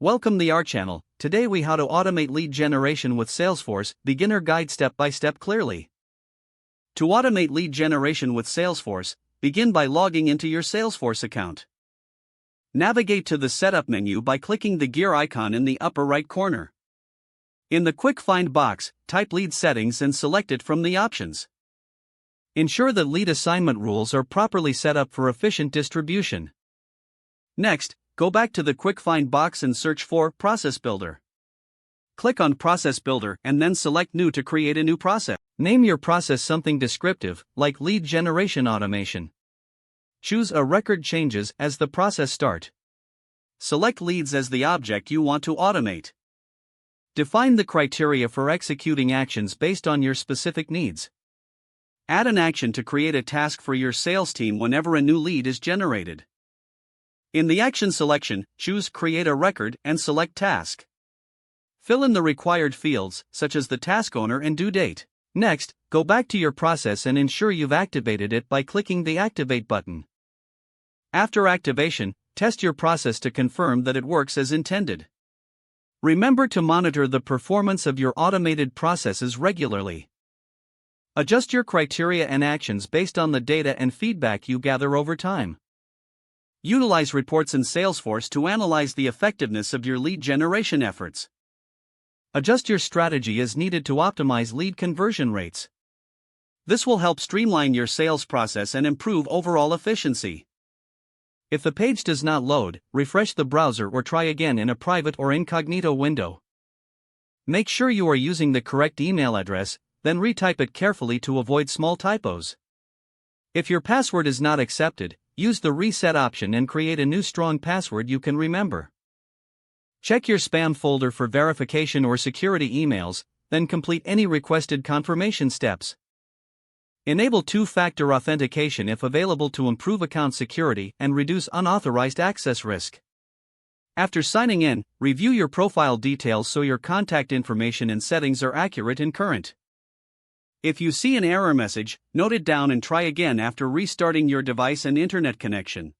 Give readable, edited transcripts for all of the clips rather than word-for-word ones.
Welcome to our channel. Today we how to automate lead generation with Salesforce, beginner guide step by step clearly. To automate lead generation with Salesforce, begin by logging into your Salesforce account. Navigate to the setup menu by clicking the gear icon in the upper right corner. In the quick find box, type lead settings and select it from the options. Ensure that lead assignment rules are properly set up for efficient distribution. Next, go back to the quick find box and search for Process Builder. Click on Process Builder and then select New to create a new process. Name your process something descriptive, like lead generation automation. Choose a record changes as the process start. Select leads as the object you want to automate. Define the criteria for executing actions based on your specific needs. Add an action to create a task for your sales team whenever a new lead is generated. In the action selection, choose Create a Record and select Task. Fill in the required fields, such as the task owner and due date. Next, go back to your process and ensure you've activated it by clicking the Activate button. After activation, test your process to confirm that it works as intended. Remember to monitor the performance of your automated processes regularly. Adjust your criteria and actions based on the data and feedback you gather over time. Utilize reports in Salesforce to analyze the effectiveness of your lead generation efforts. Adjust your strategy as needed to optimize lead conversion rates. This will help streamline your sales process and improve overall efficiency. If the page does not load, refresh the browser or try again in a private or incognito window. Make sure you are using the correct email address, then retype it carefully to avoid small typos. If your password is not accepted, use the reset option and create a new strong password you can remember. Check your spam folder for verification or security emails, then complete any requested confirmation steps. Enable two-factor authentication if available to improve account security and reduce unauthorized access risk. After signing in, review your profile details so your contact information and settings are accurate and current. If you see an error message, note it down and try again after restarting your device and internet connection.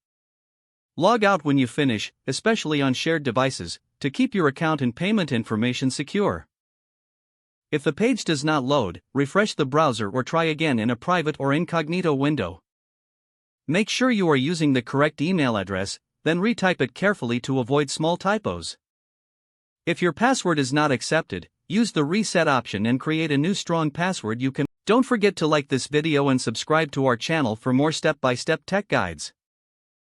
Log out when you finish, especially on shared devices, to keep your account and payment information secure. If the page does not load, refresh the browser or try again in a private or incognito window. Make sure you are using the correct email address, then retype it carefully to avoid small typos. If your password is not accepted, use the reset option and create a new strong password you can. Don't forget to like this video and subscribe to our channel for more step-by-step tech guides.